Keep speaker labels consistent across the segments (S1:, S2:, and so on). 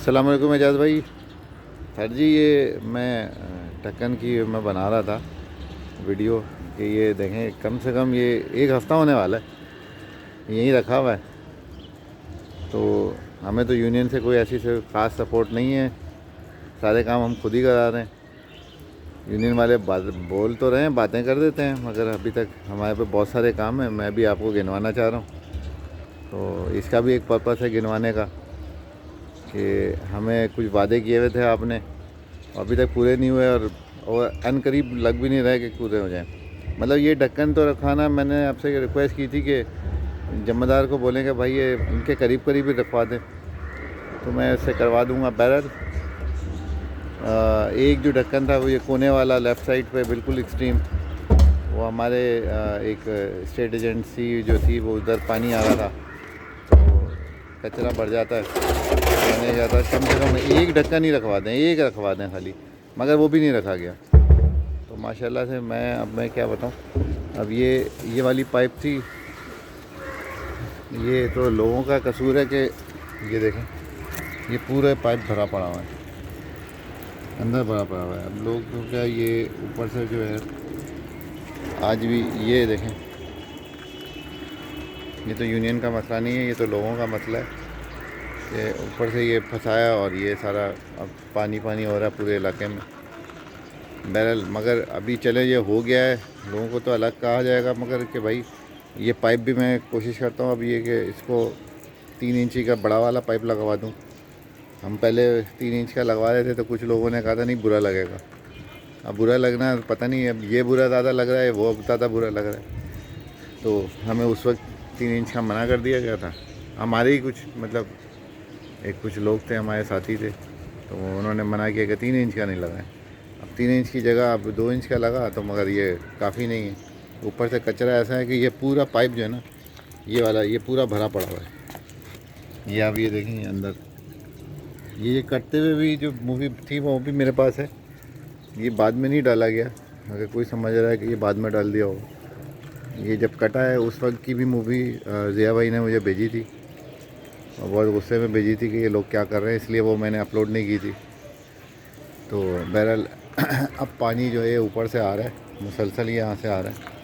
S1: अस्सलाम वालेकुम एजाज़ भाई। सर जी, ये मैं ढक्कन की मैं बना रहा था वीडियो कि ये देखें, कम से कम ये एक हफ़्ता होने वाला है यहीं रखा हुआ है। तो हमें तो यूनियन से कोई ऐसी से ख़ास सपोर्ट नहीं है, सारे काम हम खुद ही करा रहे हैं। यूनियन वाले बात बोल तो रहे हैं, बातें कर देते हैं, मगर अभी तक हमारे पे बहुत सारे काम हैं। मैं भी आपको गिनवाना चाह रहा हूँ, तो इसका भी एक पर्पस है गिनवाने का कि हमें कुछ वादे किए हुए थे आपने, अभी तक पूरे नहीं हुए और अनकरीब लग भी नहीं रहे कि पूरे हो जाएं। मतलब ये ढक्कन तो रखवाना, मैंने आपसे रिक्वेस्ट की थी कि ज़िम्मेदार को बोलें कि भाई ये इनके करीब करीब ही रखवा दें, तो मैं इससे करवा दूंगा। बहरहाल एक जो ढक्कन था वो ये कोने वाला लेफ़्ट साइड पे बिल्कुल एक्सट्रीम, वो हमारे एक स्टेट एजेंसी जो थी वो उधर पानी आ रहा था तो कचरा बढ़ जाता है, मैंने कहा था कम से कम एक ढक्कन ही रखवा दें, एक रखवा दें खाली, मगर वो भी नहीं रखा गया। तो माशाल्लाह से अब मैं क्या बताऊं, अब ये वाली पाइप थी, ये तो लोगों का कसूर है कि ये देखें, ये पूरा पाइप भरा पड़ा हुआ है, अंदर भरा पड़ा हुआ है। अब लोग तो क्या, ये ऊपर से जो है आज भी ये देखें, ये तो यूनियन का मसला नहीं है, ये तो लोगों का मसला है कि ऊपर से ये फंसाया और ये सारा अब पानी पानी हो रहा है पूरे इलाके में। बहरहाल मगर अभी चले, ये हो गया है, लोगों को तो अलग कहा जाएगा, मगर कि भाई ये पाइप भी मैं कोशिश करता हूँ अब ये कि इसको 3 इंची का बड़ा वाला पाइप लगवा दूँ। हम पहले 3 इंच का लगवा रहे थे तो कुछ लोगों ने कहा था नहीं बुरा लगेगा। अब बुरा लगना पता नहीं, अब ये बुरा ज़्यादा लग रहा है, वो अब ज़्यादा बुरा लग रहा है। तो हमें उस वक्त 3 इंच का मना कर दिया गया था। हमारे ही कुछ मतलब कुछ लोग थे, हमारे साथी थे, तो उन्होंने मना किया कि 3 इंच का नहीं लगाएं। अब 3 इंच की जगह अब 2 इंच का लगा, तो मगर ये काफ़ी नहीं है। ऊपर से कचरा ऐसा है कि ये पूरा पाइप जो है ना, ये वाला ये पूरा भरा पड़ा हुआ है। ये आप ये देखें अंदर, ये कटते हुए भी जो मूवी थी वो भी मेरे पास है, ये बाद में नहीं डाला गया, अगर कोई समझ रहा है कि ये बाद में डाल दिया होगा। ये जब कटा है उस वक्त की भी मूवी ज़िया भाई ने मुझे भेजी थी और बहुत गुस्से में भेजी थी कि ये लोग क्या कर रहे हैं, इसलिए वो मैंने अपलोड नहीं की थी। तो बहरहाल अब पानी जो है ऊपर से आ रहा है, मुसलसल यहाँ से आ रहा है।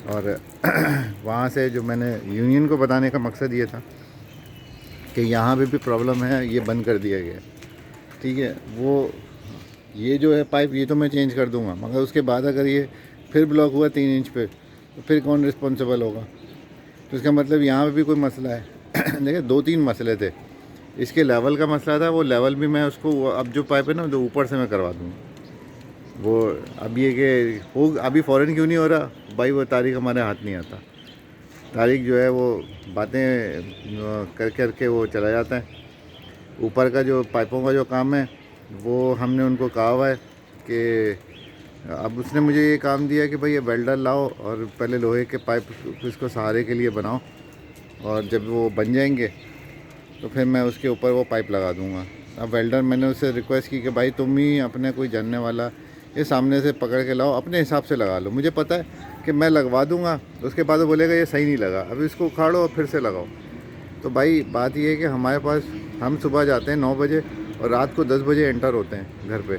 S1: और वहाँ से जो मैंने यूनियन को बताने का मकसद ये था कि यहाँ पे भी प्रॉब्लम है, ये बंद कर दिया गया, ठीक है। वो ये जो है पाइप ये तो मैं चेंज कर दूँगा, मगर उसके बाद अगर ये फिर ब्लॉक हुआ 3 इंच पे, तो फिर कौन रिस्पॉन्सिबल होगा? तो इसका मतलब यहाँ पे भी कोई मसला है। देखिए 2-3 मसले थे, इसके लेवल का मसला था, वो लेवल भी मैं उसको अब जो पाइप है ना जो ऊपर से मैं करवा दूँगा। वो अब ये कि हो अभी फ़ौरन क्यों नहीं हो रहा भाई, वो तारीख हमारे हाथ नहीं आता। तारीख जो है वो बातें कर करके वो चला जाता है। ऊपर का जो पाइपों का जो काम है वो हमने उनको कहा हुआ है कि अब उसने मुझे ये काम दिया कि भाई ये वेल्डर लाओ और पहले लोहे के पाइप इसको सहारे के लिए बनाओ, और जब वो बन जाएंगे तो फिर मैं उसके ऊपर वो पाइप लगा दूंगा। अब वेल्डर, मैंने उससे रिक्वेस्ट की कि भाई तुम ही अपने कोई जानने वाला ये सामने से पकड़ के लाओ, अपने हिसाब से लगा लो, मुझे पता है कि मैं लगवा दूंगा, उसके बाद वो बोलेगा ये सही नहीं लगा, अब इसको उखाड़ो और फिर से लगाओ। तो भाई बात ये है कि हमारे पास, हम सुबह जाते हैं 9 बजे और रात को 10 बजे एंटर होते हैं घर पे,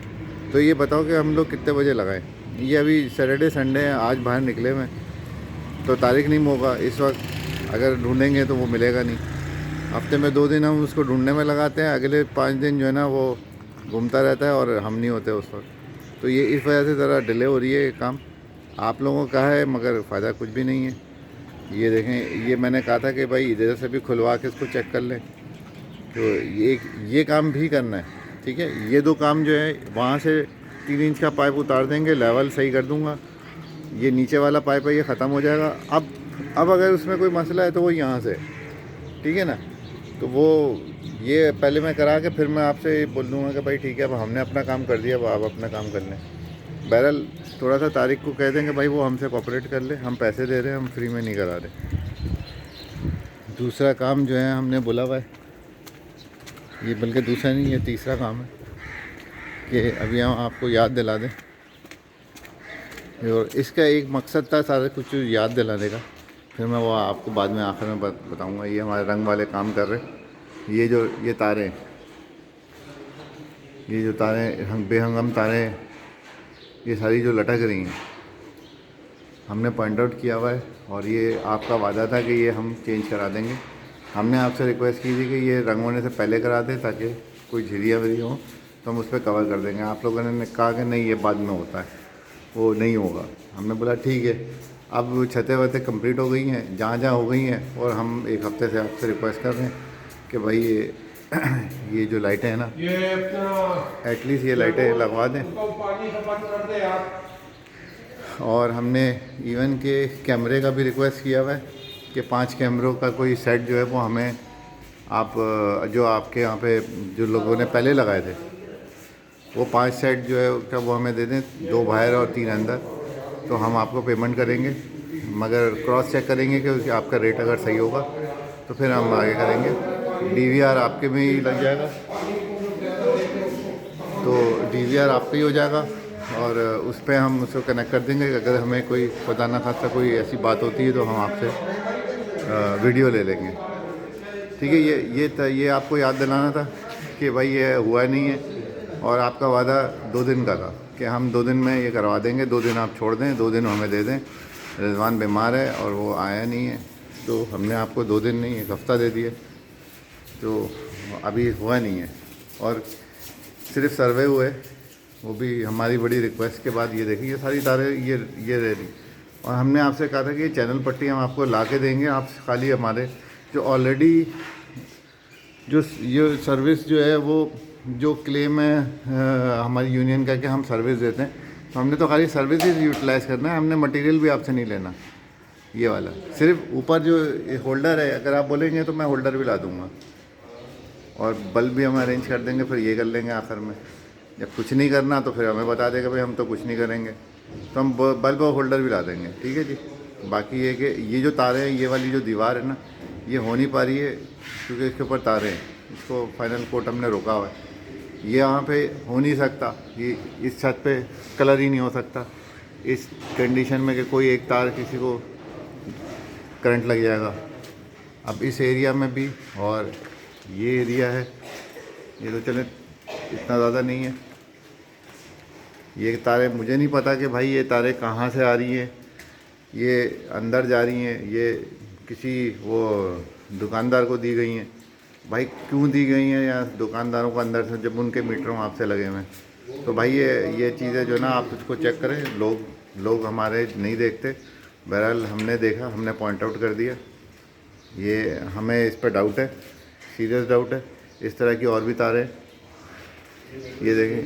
S1: तो ये बताओ कि हम लोग कितने बजे लगाएं? ये अभी सैटरडे संडे है, आज बाहर निकले में तो तारीख नहीं होगा इस वक्त, अगर ढूंढेंगे तो वो मिलेगा नहीं। हफ्ते में 2 दिन हम उसको ढूंढने में लगाते हैं, अगले 5 दिन जो है ना वो घूमता रहता है और हम नहीं होते उस वक्त। तो ये इस वजह से ज़रा डिले हो रही है ये काम। आप लोगों का है मगर फ़ायदा कुछ भी नहीं है। ये देखें, ये मैंने कहा था कि भाई इधर से भी खुलवा के इसको चेक कर लें, तो ये काम भी करना है, ठीक है। ये 2 काम जो है, वहाँ से 3 इंच का पाइप उतार देंगे, लेवल सही कर दूँगा, ये नीचे वाला पाइप है ये ख़त्म हो जाएगा। अब अगर उसमें कोई मसला है तो वो यहाँ से, ठीक है ना, तो वो ये पहले मैं करा के फिर मैं आपसे बोल दूँगा कि भाई ठीक है अब हमने अपना काम कर दिया, अब आप अपना काम कर लें। बहरहाल थोड़ा सा तारीख को कह देंगे भाई वो हमसे कोऑपरेट कर ले, हम पैसे दे रहे हैं, हम फ्री में नहीं करा रहे। दूसरा काम जो है हमने बोला हुआ है, ये बल्कि दूसरा नहीं, ये तीसरा काम है कि अभी हम आपको याद दिला दें, और इसका एक मकसद था सारा कुछ याद दिलाने का, फिर मैं वो आपको बाद में आखिर में बताऊंगा। ये हमारे रंग वाले काम कर रहे, ये जो ये तारे हैं, ये जो तारें हम बेहंगम तारें ये सारी जो लटक रही हैं हमने पॉइंट आउट किया हुआ है, और ये आपका वादा था कि ये हम चेंज करा देंगे। हमने आपसे रिक्वेस्ट की थी कि ये रंग होने से पहले करा दें ताकि कोई झिरियाँ वरी हो तो हम उस पर कवर कर देंगे। आप लोगों ने कहा कि नहीं ये बाद में होता है, वो नहीं होगा। हमने बोला ठीक है। अब छतें वतें कंप्लीट हो गई हैं जहाँ जहाँ हो गई हैं, और हम एक हफ़्ते से आपसे रिक्वेस्ट कर रहे हैं कि भाई ये जो लाइटें हैं ना,
S2: ये अपना
S1: एटलीस्ट ये लाइटें लगवा दें।
S2: पानी का बंद कर दे आप।
S1: और हमने इवन के कैमरे का भी रिक्वेस्ट किया हुआ है कि 5 कैमरों का कोई सेट जो है वो हमें आप जो आपके यहाँ पे जो लोगों ने पहले लगाए थे वो 5 सेट जो है क्या वो हमें दे दें, 2 बाहर और 3 अंदर, तो हम आपको पेमेंट करेंगे। मगर क्रॉस चेक करेंगे कि आपका रेट अगर सही होगा तो फिर हम आगे करेंगे। डीवीआर आपके में ही लग जाएगा, तो डीवीआर आप पे ही हो जाएगा, और उस पर हम उसको कनेक्ट कर देंगे। अगर हमें कोई खुदा ना खास्ता कोई ऐसी बात होती है तो हम आपसे वीडियो ले लेंगे। ठीक है, ये आपको याद दिलाना था कि भाई ये हुआ नहीं है, और आपका वादा 2 दिन का था कि हम 2 दिन में ये करवा देंगे। 2 दिन आप छोड़ दें, 2 दिन हमें दे दें। रिजवान बीमार है और वो आया नहीं है, तो हमने आपको 2 दिन नहीं 1 हफ़्ता दे दिए, तो अभी हुआ नहीं है। और सिर्फ सर्वे हुए, वो भी हमारी बड़ी रिक्वेस्ट के बाद। ये देखिए ये सारी तारें ये रह रही, और हमने आपसे कहा था कि ये चैनल पट्टी हम आपको ला के देंगे। आप खाली हमारे जो ऑलरेडी जो ये सर्विस जो है वो जो क्लेम है हमारी यूनियन का कि हम सर्विस देते हैं, तो हमने तो खाली सर्विस ही यूटिलाइज़ करना है। हमने मटेरियल भी आपसे नहीं लेना। ये वाला सिर्फ ऊपर जो होल्डर है, अगर आप बोलेंगे तो मैं होल्डर भी ला दूँगा, और बल्ब भी हम अरेंज कर देंगे। फिर ये कर लेंगे आखिर में, जब कुछ नहीं करना तो फिर हमें बता देगा भाई हम तो कुछ नहीं करेंगे, तो हम बल्ब और होल्डर भी ला देंगे। ठीक है जी। बाकी ये कि ये जो तारे हैं, ये वाली जो दीवार है ना, ये हो नहीं पा रही है क्योंकि इसके ऊपर तारे हैं। इसको फाइनल कोट हमने रोका हुआ है। ये यहाँ पे हो नहीं सकता, ये इस छत पे कलर ही नहीं हो सकता इस कंडीशन में कि कोई एक तार किसी को करंट लग जाएगा। अब इस एरिया में भी, और ये एरिया है, ये तो चले इतना ज़्यादा नहीं है। ये तारे मुझे नहीं पता कि भाई ये तारे कहाँ से आ रही हैं, ये अंदर जा रही हैं, ये किसी वो दुकानदार को दी गई हैं। भाई क्यों दी गई हैं, या दुकानदारों को अंदर से जब उनके मीटर वहाँ से लगे हुए हैं। तो भाई ये चीज़ें जो ना आप उसको चेक करें। लोग हमारे नहीं देखते। बहरहाल हमने देखा, हमने पॉइंट आउट कर दिया। ये हमें इस पर डाउट है, सीरियस डाउट है। इस तरह की और भी तारें, ये देखें,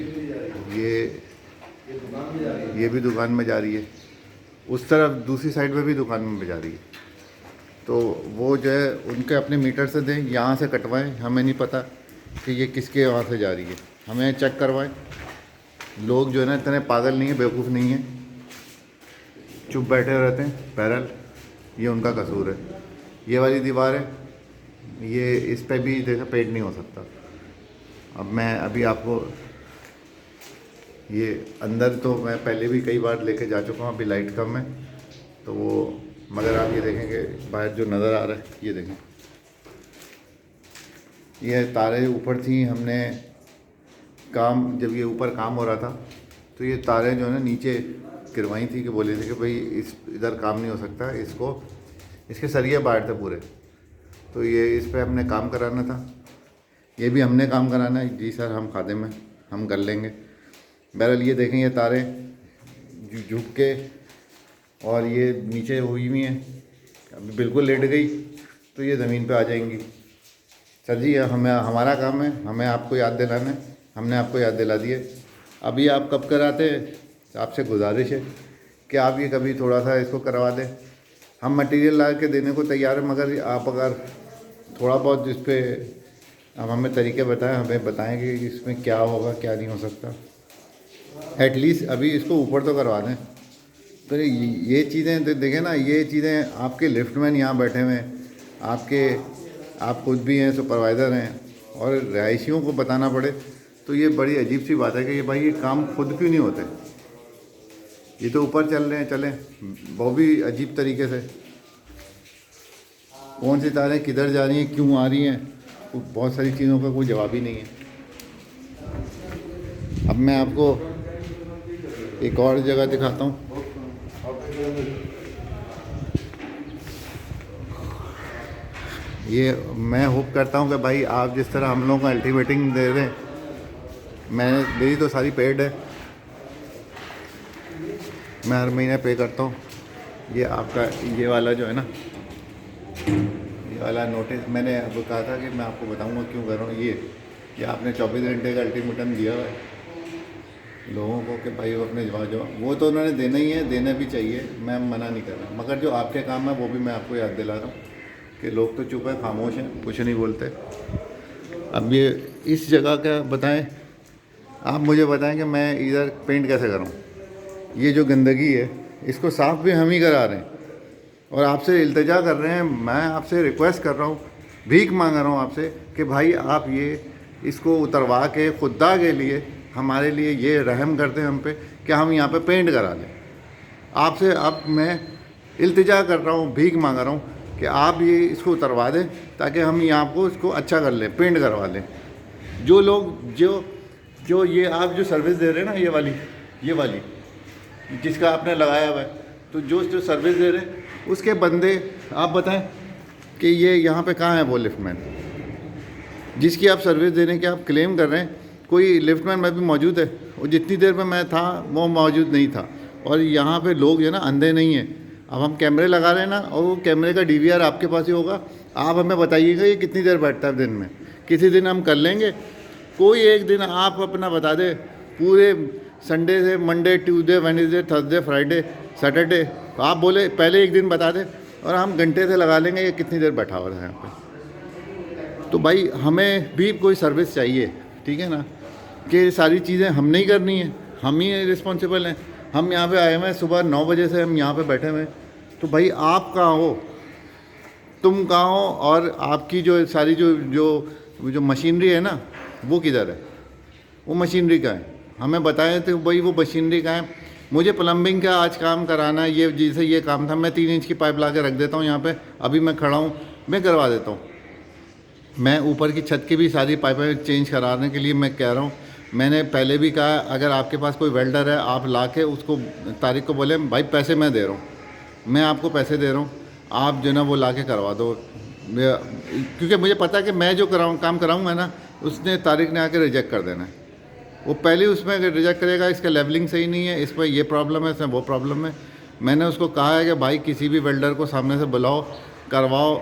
S1: ये भी दुकान में जा रही है, उस तरफ दूसरी साइड में भी दुकान में जा रही है। तो वो जो है उनके अपने मीटर से दें, यहाँ से कटवाएं। हमें नहीं पता कि ये किसके वहाँ से जा रही है, हमें चेक करवाएं। लोग जो है ना इतने पागल नहीं है, बेवकूफ़ नहीं है, चुप बैठे रहते हैं। बहरहाल ये उनका कसूर है। ये वाली दीवार है, ये इस पे भी देखा पेंट नहीं हो सकता। अब मैं अभी आपको ये अंदर तो मैं पहले भी कई बार लेके जा चुका हूँ, अभी लाइट कम है तो वो, मगर आप ये देखेंगे बाहर जो नज़र आ रहा है, ये देखें, ये तारे ऊपर थी। हमने जब ये ऊपर काम हो रहा था तो ये तारें जो है ना नीचे गिरवाई थी कि बोले थे कि भाई इधर काम नहीं हो सकता, इसके सरिये बाहर थे पूरे, तो ये इस पर हमने काम कराना था। ये भी हमने काम कराना है। जी सर, हम खाते में हम कर लेंगे। बहरहाल ये देखें, ये तारें झुक के और ये नीचे हुई हुई हैं, अभी बिल्कुल लेट गई तो ये ज़मीन पे आ जाएंगी। सर जी हमारा काम है, हमें आपको याद दिलाना है, हमने आपको याद दिला दिया। अभी आप कब कराते हैं, आपसे गुजारिश है कि आप ये कभी थोड़ा सा इसको करवा दें। हम मटेरियल ला के देने को तैयार है, मगर आप अगर थोड़ा बहुत इस पर अब हमें तरीके बताएं, हमें बताएं कि इसमें क्या होगा क्या नहीं हो सकता। एटलीस्ट अभी इसको ऊपर तो करवा दें। तो ये चीज़ें देखें ना, ये चीज़ें आपके लिफ्टमैन यहाँ बैठे हुए हैं, आप खुद भी हैं, सुपरवाइज़र हैं, और रहायशियों को बताना पड़े तो ये बड़ी अजीब सी बात है कि ये भाई ये काम खुद क्यों नहीं होते। ये तो ऊपर चल रहे हैं, चलें, वो भी अजीब तरीके से। कौन सी तारें किधर जा रही हैं, क्यों आ रही हैं, बहुत सारी चीज़ों का कोई जवाब ही नहीं है। मैं आपको एक और जगह दिखाता हूँ। ये मैं होप करता हूँ कि भाई आप जिस तरह हम लोगों को अल्टीमेटिंग दे रहे हैं, मेरी तो सारी पेड है, मैं हर महीने पे करता हूँ। ये आपका ये वाला जो है ना, ये वाला नोटिस मैंने अब कहा था कि मैं आपको बताऊँगा क्यों कर रहा हूँ। ये आपने 24 घंटे का अल्टीमेटम दिया हुआ है लोगों को कि भाई वो अपने जवाब वो तो उन्होंने देना ही है, देना भी चाहिए, मैं मना नहीं कर रहा, मगर जो आपके काम है वो भी मैं आपको याद दिला रहा हूँ कि लोग तो चुप हैं, खामोश हैं, कुछ नहीं बोलते। अब ये इस जगह का बताएं, आप मुझे बताएं कि मैं इधर पेंट कैसे करूं। ये जो गंदगी है इसको साफ़ भी हम ही करा रहे हैं और आपसे इल्तिजा कर रहे हैं, मैं आपसे रिक्वेस्ट कर रहा हूँ, भीख मांग रहा हूँ आपसे कि भाई आप ये इसको उतरवा के खुदा के लिए हमारे लिए ये रहम करते हैं हम पे कि हम यहाँ पे पेंट करा लें। आपसे अब मैं इल्तिजा कर रहा हूँ, भीख मांग रहा हूँ कि आप ये इसको उतरवा दें ताकि हम यहाँ को इसको अच्छा कर लें, पेंट करवा लें। जो लोग जो ये आप जो सर्विस दे रहे हैं ना, ये वाली जिसका आपने लगाया हुआ है, तो जो सर्विस दे रहे हैं उसके बंदे आप बताएं कि ये यहाँ पे कहाँ है वो लिफ्टमैन जिसकी आप सर्विस देने के आप क्लेम कर रहे हैं। कोई लिफ्टमैन में भी मौजूद है और जितनी देर में मैं था वो मौजूद नहीं था। और यहाँ पे लोग जो है ना अंधे नहीं हैं। अब हम कैमरे लगा रहे हैं ना, और वो कैमरे का DVR आपके पास ही होगा, आप हमें बताइएगा ये कितनी देर बैठता है दिन में। किसी दिन हम कर लेंगे, कोई एक दिन आप अपना बता दे, पूरे संडे से Monday Tuesday Wednesday Thursday Friday Saturday, आप बोले पहले एक दिन बता दें और हम घंटे से लगा लेंगे ये कितनी देर बैठा हुआ है यहाँ पे। तो भाई हमें भी कोई सर्विस चाहिए, ठीक है ना, कि सारी चीज़ें हम नहीं करनी है, हम ही रिस्पॉन्सिबल हैं। हम यहाँ पे आए हुए हैं सुबह 9 बजे से, हम यहाँ पे बैठे हुए हैं। तो भाई आप कहाँ हो, तुम कहाँ हो, और आपकी जो सारी जो मशीनरी है ना वो किधर है, वो मशीनरी का है, हमें बताएं तो भाई वो मशीनरी का है। मुझे प्लम्बिंग का आज काम कराना है, ये जैसे ये काम था, मैं 3 इंच की पाइप ला के रख देता हूँ यहाँ पे, अभी मैं खड़ा हूँ, मैं करवा देता हूँ। मैं ऊपर की छत की भी सारी पाइपें चेंज कराने के लिए मैं कह रहा हूँ। मैंने पहले भी कहा अगर आपके पास कोई वेल्डर है आप ला के उसको तारीख को बोले भाई पैसे मैं दे रहा हूँ, मैं आपको पैसे दे रहा हूँ, आप जो ना वो ला के करवा दो। क्योंकि मुझे पता है कि मैं जो काम कराऊँगा ना उसने तारीख ने आके रिजेक्ट कर देना है। वो पहले उसमें अगर रिजेक्ट करेगा इसका लेवलिंग सही नहीं है, इस पर ये प्रॉब्लम है, इसमें वो प्रॉब्लम है। मैंने उसको कहा है कि भाई किसी भी वेल्डर को सामने से बुलाओ, करवाओ,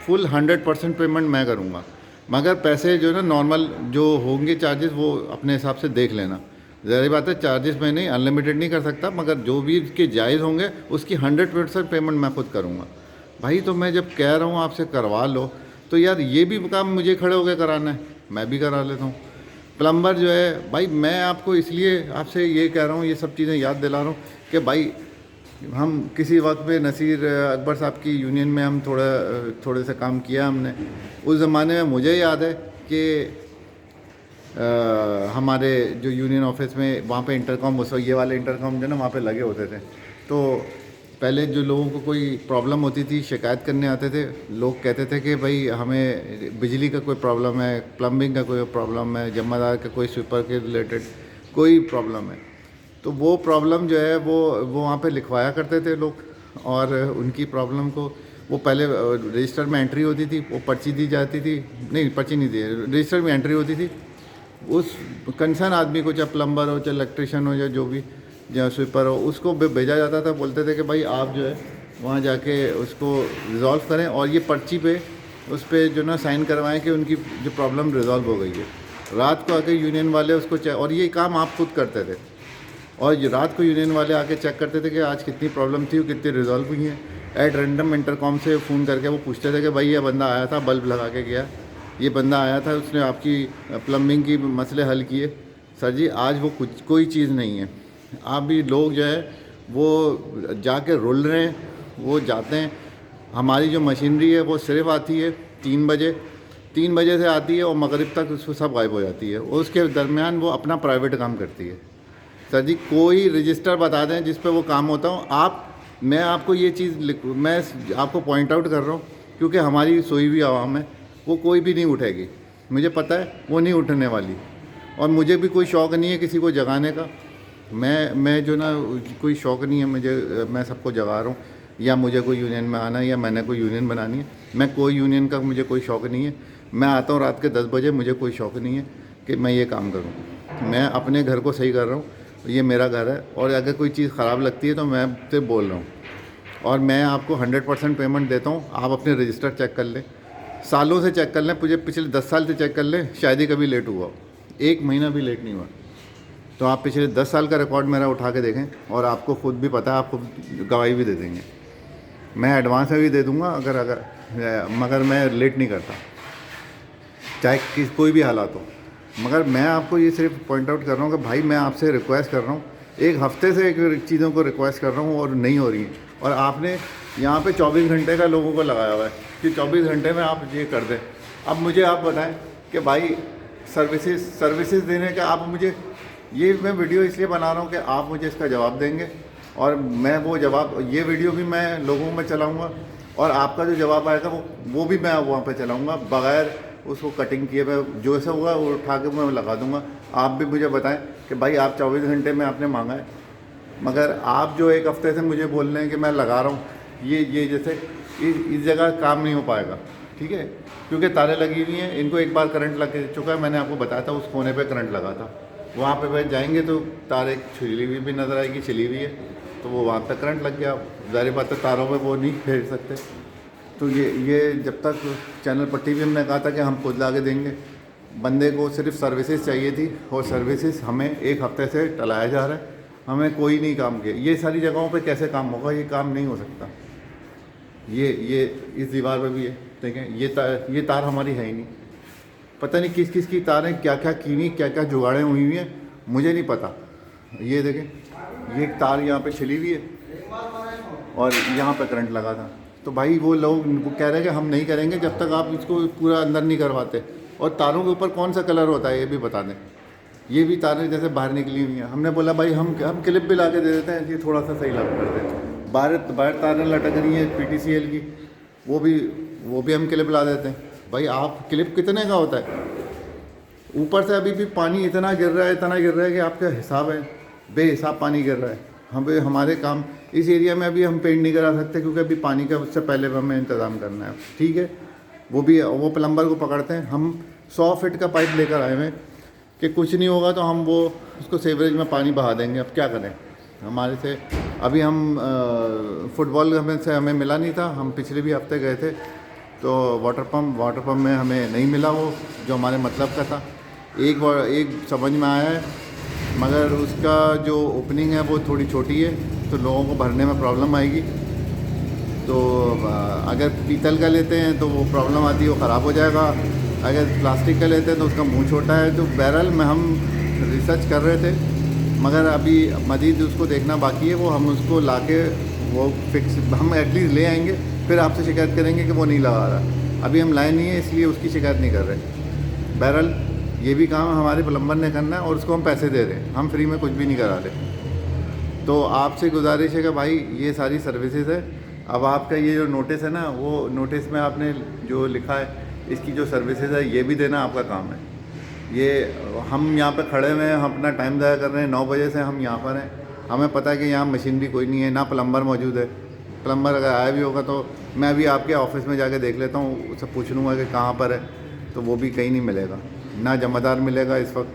S1: फुल 100% पेमेंट मैं करूँगा, मगर पैसे जो ना नॉर्मल जो होंगे चार्जेस वो अपने हिसाब से देख लेना। ज़ाहिर बात है चार्जेस मैं नहीं अनलिमिटेड नहीं कर सकता, मगर जो भी इसके जायज़ होंगे उसकी 100% पेमेंट मैं खुद करूँगा। भाई तो मैं जब कह रहा हूँ आपसे करवा लो, तो यार ये भी काम मुझे खड़े होकर कराना है, मैं भी करा लेता हूँ। प्लम्बर जो है भाई, मैं आपको इसलिए आपसे ये कह रहा हूँ, ये सब चीज़ें याद दिला रहा हूँ कि भाई हम किसी वक्त पे नसीर अकबर साहब की यूनियन में हम थोड़े से काम किया हमने। उस ज़माने में मुझे याद है कि हमारे जो यूनियन ऑफिस में वहाँ पे इंटरकॉम, उस ये वाले इंटरकॉम जो ना वहाँ पे लगे होते थे। तो पहले जो लोगों को कोई प्रॉब्लम होती थी शिकायत करने आते थे, लोग कहते थे कि भाई हमें बिजली का कोई प्रॉब्लम है, प्लम्बिंग का कोई प्रॉब्लम है, जमादार का कोई स्वीपर के रिलेटेड कोई प्रॉब्लम है, तो वो प्रॉब्लम जो है वो वहाँ पे लिखवाया करते थे लोग। और उनकी प्रॉब्लम को वो पहले रजिस्टर में एंट्री होती थी, वो पर्ची दी जाती थी, नहीं पर्ची नहीं दी, रजिस्टर में एंट्री होती थी। उस कंसर्न आदमी को, चाहे प्लम्बर हो, चाहे इलेक्ट्रिशियन हो, या जो भी, या स्वीपर हो, उसको भेजा जाता था। बोलते थे कि भाई आप जो है वहाँ जाके उसको रिज़ॉल्व करें और ये पर्ची पे उस पर जो ना साइन करवाएं कि उनकी जो प्रॉब्लम रिज़ॉल्व हो गई है। रात को आके यूनियन वाले उसको और ये काम आप खुद करते थे, और रात को यूनियन वाले आके चेक करते थे कि आज कितनी प्रॉब्लम थी, कितनी रिज़ॉल्व हुई हैं। एट रैंडम इंटरकॉम से फ़ोन करके वो पूछते थे कि भाई ये बंदा आया था, बल्ब लगा के गया, ये बंदा आया था, उसने आपकी प्लम्बिंग की मसले हल किए। सर जी आज वो कोई चीज़ नहीं है। आप भी लोग जो है वो जाके रुल रहे हैं, वो जाते हैं। हमारी जो मशीनरी है वो सिर्फ आती है 3 बजे, 3 बजे से आती है और मगरिब तक उसको सब गायब हो जाती है, और उसके दरमियान वो अपना प्राइवेट काम करती है। सर जी कोई रजिस्टर बता दें जिस पे वो काम होता हो। मैं आपको ये चीज़ मैं आपको पॉइंट आउट कर रहा हूँ क्योंकि हमारी सोई हुई आवाम है, वो कोई भी नहीं उठेगी, मुझे पता है वो नहीं उठने वाली। और मुझे भी कोई शौक़ नहीं है किसी को जगाने का। मैं जो ना कोई शौक़ नहीं है मुझे, मैं सबको जगा रहा हूँ या मुझे कोई यूनियन में आना है या मैंने कोई यूनियन बनानी है। मैं कोई यूनियन का मुझे कोई शौक़ नहीं है। मैं आता हूँ रात के 10 बजे, मुझे कोई शौक़ नहीं है कि मैं ये काम करूँ। मैं अपने घर को सही कर रहा हूँ, ये मेरा घर है। और अगर कोई चीज़ ख़राब लगती है तो मैं आपसे बोल रहा हूँ, और मैं आपको 100% पेमेंट देता हूँ। आप अपने रजिस्टर चेक कर लें, सालों से चेक कर लें, मुझे पिछले 10 साल से चेक कर लें, शायद ही कभी लेट हुआ हो, 1 महीना भी लेट नहीं हुआ। तो आप पिछले 10 साल का रिकॉर्ड मेरा उठा के देखें और आपको खुद भी पता है, आप खुद गवाही भी दे देंगे। मैं एडवांस में भी दे दूंगा मगर मैं लेट नहीं करता, चाहे कोई भी हालात हो। मगर मैं आपको ये सिर्फ पॉइंट आउट कर रहा हूँ कि भाई मैं आपसे रिक्वेस्ट कर रहा हूँ, एक हफ्ते से एक चीज़ों को रिक्वेस्ट कर रहा हूँ और नहीं हो रही है। और आपने यहाँ पे 24 घंटे का लोगों को लगाया हुआ है कि 24 घंटे में आप ये कर दें। अब मुझे आप बताएं कि भाई सर्विसेज देने का आप मुझे, ये मैं वीडियो इसलिए बना रहा हूँ कि आप मुझे इसका जवाब देंगे और मैं वो जवाब, ये वीडियो भी मैं लोगों में चलाऊँगा और आपका जो जवाब आएगा वो भी मैं वहाँ पे चलाऊँगा, बग़ैर उसको कटिंग किए। मैं जो ऐसा होगा वो उठा के मैं लगा दूँगा। आप भी मुझे बताएं कि भाई आप 24 घंटे में आपने मांगा है, मगर आप जो एक हफ्ते से मुझे बोल रहे हैं कि मैं लगा रहा हूँ, ये जैसे इस जगह काम नहीं हो पाएगा, ठीक है, क्योंकि तारे लगी हुई हैं। इनको एक बार करंट लग चुका है, मैंने आपको बताया था, उस कोने पे करंट लगा था। वहाँ पे जाएंगे तो तार एक छिली हुई भी नज़र आएगी, छिली हुई है, तो वो वहाँ पे करंट लग गया। ज़ाहिर बात है तारों पे वो नहीं फेर सकते। तो ये जब तक चैनल पट्टी भी हमने कहा था कि हम खुद ला के देंगे, बंदे को सिर्फ सर्विसेज चाहिए थी और सर्विसेज हमें एक हफ्ते से टलाया जा रहा है, हमें कोई नहीं काम किया। ये सारी जगहों पे कैसे काम होगा, ये काम नहीं हो सकता। ये इस दीवार पे भी है, देखें ये तार हमारी है ही नहीं, पता नहीं किस किस की तारें क्या क्या कीनी, क्या क्या जुगाड़ें हुई हुई हैं, मुझे नहीं पता। ये देखें, ये तार यहाँ पे छिली हुई है और यहाँ पे करंट लगा था। तो भाई वो लोग कह रहे हैं कि हम नहीं करेंगे जब तक आप इसको पूरा अंदर नहीं करवाते। और तारों के ऊपर कौन सा कलर होता है ये भी बता दें। ये भी तारें जैसे बाहर निकली हुई हैं, हमने बोला भाई हम क्लिप भी ला के दे देते हैं, ये थोड़ा सा सही लग करते हैं। बाहर तारें लटक रही हैं PTCL की, वो भी हम क्लिप ला देते हैं। भाई आप क्लिप कितने का होता है? ऊपर से अभी भी पानी इतना गिर रहा है कि आपका हिसाब है, बेहिसाब पानी गिर रहा है। हमारे काम इस एरिया में अभी हम पेंट नहीं करा सकते क्योंकि अभी पानी का उससे पहले हमें इंतज़ाम करना है, ठीक है। वो प्लम्बर को पकड़ते हैं, हम 100 फीट का पाइप लेकर आए हैं कि कुछ नहीं होगा तो हम उसको सीवरेज में पानी बहा देंगे। अब क्या करें, हमारे से अभी हम फुटबॉल हमें मिला नहीं था, हम पिछले भी हफ्ते गए थे तो वाटर पम्प में हमें नहीं मिला वो जो हमारे मतलब का था। एक समझ में आया है, मगर उसका जो ओपनिंग है वो थोड़ी छोटी है तो लोगों को भरने में प्रॉब्लम आएगी। तो अगर पीतल का लेते हैं तो वो प्रॉब्लम आती है, वो ख़राब हो जाएगा। अगर प्लास्टिक का लेते हैं तो उसका मुंह छोटा है। तो बहरहाल में हम रिसर्च कर रहे थे, मगर अभी मज़ीद उसको देखना बाकी है। वो हम उसको ला के वो फिक्स हम एटलीस्ट ले आएंगे, फिर आपसे शिकायत करेंगे कि वो नहीं लगा रहा। अभी हम लाए नहीं है इसलिए उसकी शिकायत नहीं कर रहे। बहरहाल ये भी काम हमारे प्लम्बर ने करना है और उसको हम पैसे दे रहे हैं, हम फ्री में कुछ भी नहीं करा रहे। तो आपसे गुजारिश है कि भाई ये सारी सर्विसेज है। अब आपका ये जो नोटिस है ना, वो नोटिस में आपने जो लिखा है इसकी जो सर्विसेज है ये भी देना आपका काम है। ये हम यहाँ पे खड़े हुए हैं, हम अपना टाइम ज़ाया कर रहे हैं, 9 बजे से हम यहाँ पर हैं। हमें पता है कि यहाँ मशीनरी कोई नहीं है, ना प्लम्बर मौजूद है। प्लम्बर अगर आया भी होगा तो मैं अभी आपके ऑफिस में जाके देख लेता हूँ, उससे पूछ लूँगा कि कहाँ पर है, तो वो भी कहीं नहीं मिलेगा। ना जमादार मिलेगा इस वक्त,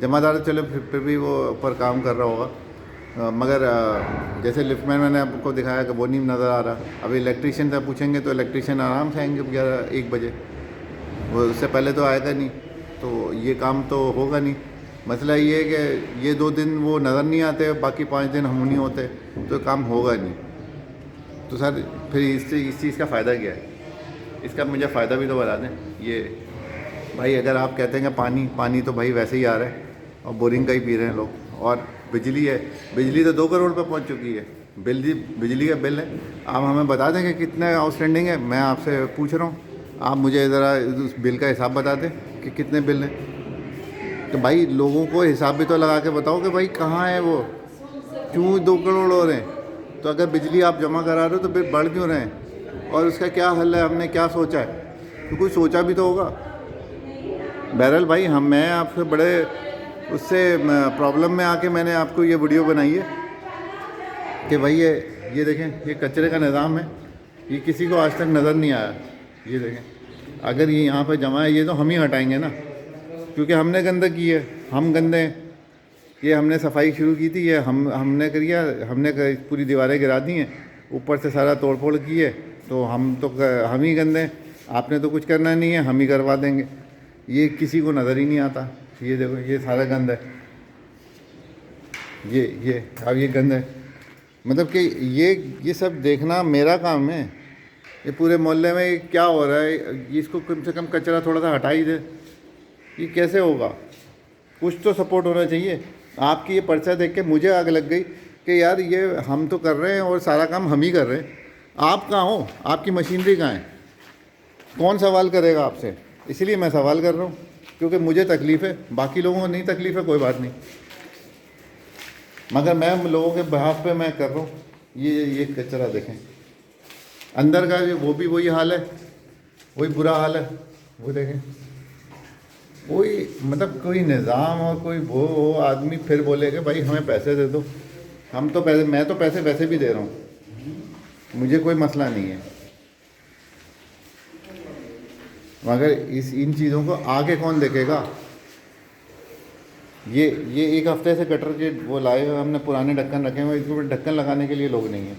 S1: जमादार चलो फिर भी वो ऊपर काम कर रहा होगा, मगर जैसे लिफ्टमैन मैंने आपको दिखाया कि वो नहीं नज़र आ रहा। अभी इलेक्ट्रीशियन से पूछेंगे तो इलेक्ट्रीशियन आराम से आएंगे 11-1 बजे, वो उससे पहले तो आएगा नहीं, तो ये काम तो होगा नहीं। मसला ये है कि ये 2 दिन वो नज़र नहीं आते, बाकी 5 दिन हम नहीं होते, तो काम होगा नहीं। तो सर फिर इस चीज़ का फ़ायदा क्या है? इसका मुझे फ़ायदा भी तो बता दें। ये भाई अगर आप कहते हैं कि पानी तो भाई वैसे ही आ रहा है और बोरिंग का ही पी रहे हैं लोग, और बिजली है, बिजली तो 2 करोड़ पे पहुंच चुकी है। बिजली का बिल है, आप हमें बता दें कि कितने आउटस्टैंडिंग है। मैं आपसे पूछ रहा हूँ, आप मुझे ज़रा उस बिल का हिसाब बता दें कि कितने बिल हैं। तो भाई लोगों को हिसाब भी तो लगा के बताओ कि भाई कहाँ है वो, क्यों 2 करोड़ हो रहे हैं। तो अगर बिजली आप जमा करा रहे हो तो बिल बढ़ क्यों रहे हैं, और उसका क्या हल है, हमने क्या सोचा है? तो कुछ सोचा भी तो होगा। बहरहाल भाई मैं आपसे बड़े उससे प्रॉब्लम में आके मैंने आपको ये वीडियो बनाई है कि भाई ये देखें, ये कचरे का निज़ाम है, ये किसी को आज तक नज़र नहीं आया। ये देखें, अगर ये यहाँ पे जमा है ये तो हम ही हटाएंगे ना, क्योंकि हमने गंदगी है, हम गंदे हैं। ये हमने सफाई शुरू की थी, ये हमने करिए, हमने पूरी दीवारें गिरा दी हैं, ऊपर से सारा तोड़ फोड़ की है, तो हम ही गंदे हैं। आपने तो कुछ करना नहीं है, हम ही करवा देंगे। ये किसी को नज़र ही नहीं आता। ये देखो, ये सारा गंद है, ये अब ये गंद है, मतलब कि ये सब देखना मेरा काम है। ये पूरे मोहल्ले में क्या हो रहा है, इसको कम से कम कचरा थोड़ा सा हटा ही दे। ये कैसे होगा? कुछ तो सपोर्ट होना चाहिए। आपकी ये पर्चा देख के मुझे आग लग गई कि यार ये हम तो कर रहे हैं और सारा काम हम ही कर रहे हैं, आप कहाँ हो? आपकी मशीनरी कहाँ है? कौन सवाल करेगा आपसे? इसलिए मैं सवाल कर रहा हूँ, क्योंकि मुझे तकलीफ़ है, बाकी लोगों को नहीं तकलीफ़ है, कोई बात नहीं, मगर मैं लोगों के बिहाफ पे मैं कर रहा हूँ। ये कचरा देखें, अंदर का वो भी वही हाल है, वही बुरा हाल है। वो देखें, कोई मतलब कोई निज़ाम और कोई वो आदमी फिर बोलेगा भाई हमें पैसे दे दो। हम तो पैसे, मैं तो पैसे वैसे भी दे रहा हूँ, मुझे कोई मसला नहीं है, मगर इन चीज़ों को आगे कौन देखेगा? ये एक हफ्ते से गटर के वो लाए हुए हमने, पुराने ढक्कन रखे हुए, इसके ऊपर ढक्कन लगाने के लिए लोग नहीं हैं।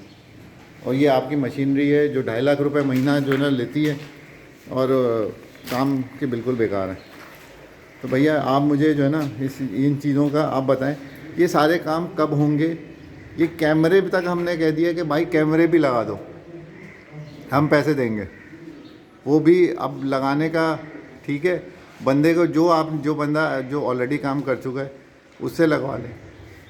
S1: और ये आपकी मशीनरी है जो 2.5 लाख रुपए महीना जो ना लेती है, और काम के बिल्कुल बेकार है। तो भैया आप मुझे जो है ना इन चीज़ों का आप बताएं, ये सारे काम कब होंगे? ये कैमरे तक हमने कह दिया कि भाई कैमरे भी लगा दो, हम पैसे देंगे, वो भी अब लगाने का ठीक है, बंदे को जो बंदा जो ऑलरेडी काम कर चुका है उससे लगवा लें।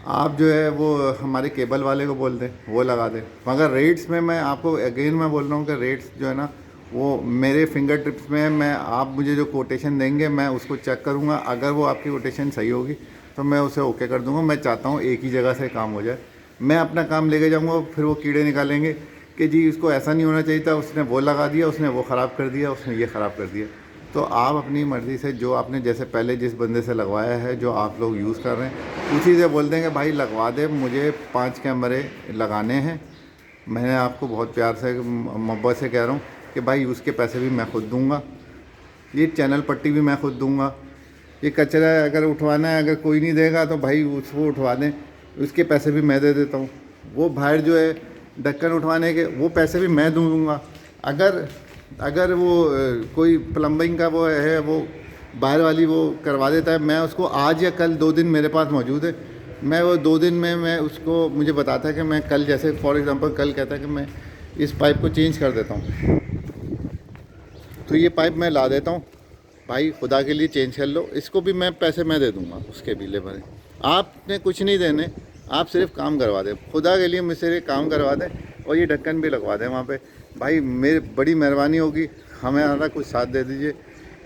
S1: आप जो है वो हमारे केबल वाले को बोल दें, वो लगा दें। मगर रेट्स में मैं आपको अगेन मैं बोल रहा हूँ कि रेट्स जो है ना वो मेरे फिंगर टिप्स में, मैं आप मुझे जो कोटेशन देंगे मैं उसको चेक करूँगा। अगर वो आपकी कोटेशन सही होगी तो मैं उसे ओके कर दूँगा। मैं चाहता हूँ एक ही जगह से काम हो जाए, मैं अपना काम लेके जाऊँगा, फिर वो कीड़े निकालेंगे कि जी इसको ऐसा नहीं होना चाहिए था, उसने वो लगा दिया, उसने वो ख़राब कर दिया, उसने ये ख़राब कर दिया। तो आप अपनी मर्ज़ी से जो आपने जैसे पहले जिस बंदे से लगवाया है, जो आप लोग यूज़ कर रहे हैं, उसी से बोल देंगे भाई लगवा दे, मुझे 5 कैमरे लगाने हैं। मैंने आपको बहुत प्यार से मोहब्बत से कह रहा हूँ कि भाई उसके पैसे भी मैं खुद दूँगा, ये चैनल पट्टी भी मैं खुद दूँगा। ये कचरा अगर उठवाना है, अगर कोई नहीं देगा तो भाई उसको उठवा दें, उसके पैसे भी मैं दे देता हूँ। वो बाहर जो है ढक्कन उठवाने के वो पैसे भी मैं दूँगा। अगर वो कोई प्लम्बिंग का वो है, वो बाहर वाली वो करवा देता है, मैं उसको आज या कल 2 दिन मेरे पास मौजूद है, मैं वो 2 दिन में मैं उसको, मुझे बताता है कि मैं कल, जैसे फॉर एग्ज़ाम्पल कल कहता है कि मैं इस पाइप को चेंज कर देता हूँ, तो ये पाइप मैं ला देता हूँ, भाई खुदा के लिए चेंज कर लो, इसको भी मैं पैसे मैं दे दूँगा, उसके भी लेबर। आपने कुछ नहीं देने, आप सिर्फ काम करवा दें, खुदा के लिए मुझसे काम करवा दें और ये ढक्कन भी लगवा दें वहाँ पे। भाई मेरी बड़ी मेहरबानी होगी, हमें कुछ साथ दे दीजिए।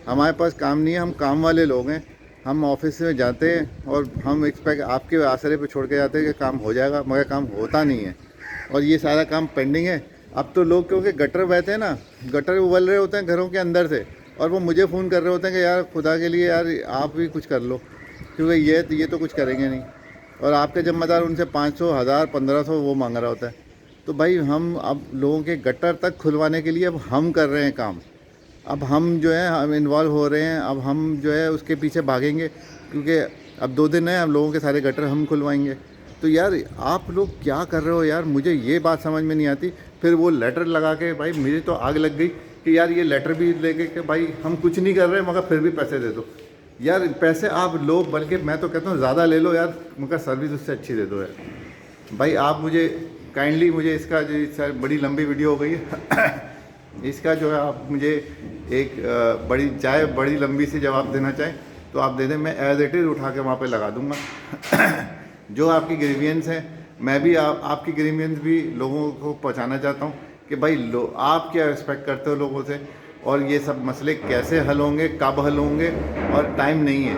S1: हमारे पास काम नहीं है, हम काम वाले लोग हैं, हम ऑफिस में जाते हैं और हम एक्सपेक्ट आपके आसरे पे छोड़ के जाते हैं कि काम हो जाएगा, मगर काम होता नहीं है और ये सारा काम पेंडिंग है। अब तो लोग क्योंकि गटर बहते हैं ना, गटर उबल रहे होते हैं घरों के अंदर से, और वो मुझे फ़ोन कर रहे होते हैं कि यार खुदा के लिए यार आप भी कुछ कर लो, क्योंकि ये तो कुछ करेंगे नहीं, और आपके जिम्मेदार उनसे 500, 1000, 1500 वो मांग रहा होता है। तो भाई हम अब लोगों के गटर तक खुलवाने के लिए अब हम कर रहे हैं काम, अब हम जो है हम इन्वॉल्व हो रहे हैं, अब हम जो है उसके पीछे भागेंगे, क्योंकि अब 2 दिन है, अब लोगों के सारे गटर हम खुलवाएंगे। तो यार आप लोग क्या कर रहे हो यार, मुझे ये बात समझ में नहीं आती। फिर वो लेटर लगा के, भाई मेरी तो आग लग गई कि यार ये लेटर भी लेके कि भाई हम कुछ नहीं कर रहे मगर फिर भी पैसे दे दो। यार पैसे आप लो, बल्कि मैं तो कहता हूँ ज़्यादा ले लो यार, मगर सर्विस उससे अच्छी दे दो यार। भाई आप मुझे काइंडली मुझे इसका जो बड़ी लंबी वीडियो हो गई है इसका जो है आप मुझे एक बड़ी लंबी सी जवाब देना चाहें तो आप दे दें, मैं एज इट इज़ उठा के वहाँ पे लगा दूँगा। जो आपकी ग्रीवियंस है, मैं भी आपकी ग्रीवियंस भी लोगों को पहुँचाना चाहता हूँ कि भाई आप क्या एक्सपेक्ट करते हो लोगों से, और ये सब मसले कैसे हल होंगे, कब हल होंगे, और टाइम नहीं है।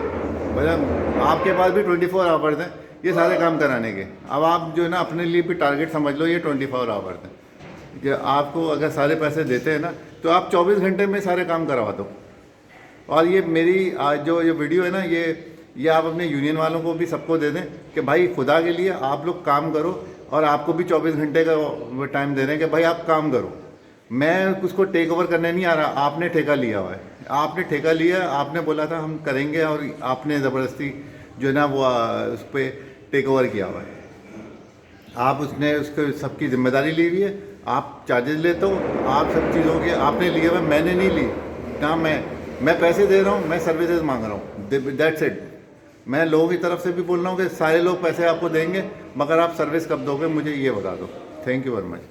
S1: मतलब आपके पास भी 24 आवर्स हैं ये सारे काम कराने के। अब आप जो है ना अपने लिए भी टारगेट समझ लो, ये 24 आवर्स हैं कि आपको अगर सारे पैसे देते हैं ना तो आप 24 घंटे में सारे काम करवा दो। और ये मेरी आज जो ये वीडियो है ना, ये आप अपने यूनियन वालों को भी सबको दे दें कि भाई खुदा के लिए आप लोग काम करो, और आपको भी 24 घंटे का टाइम दे रहे हैं कि भाई आप काम करो। मैं उसको टेक ओवर करने नहीं आ रहा, आपने ठेका लिया हुआ है, आपने ठेका लिया, आपने बोला था हम करेंगे, और आपने ज़बरदस्ती जो है ना वो उस पर टेक ओवर किया हुआ है। आप उसने उसको सबकी जिम्मेदारी ली हुई है, आप चार्जेस लेते हो, आप सब चीज़ों के आपने लिए हुए, मैंने नहीं ली ना। मैं पैसे दे रहा हूँ, मैं सर्विसेज मांग रहा हूँ, दैट्स इट। मैं लोगों की तरफ से भी बोल रहा हूँ कि सारे लोग पैसे आपको देंगे, मगर आप सर्विस कब दोगे मुझे ये बता दो। Thank you very much.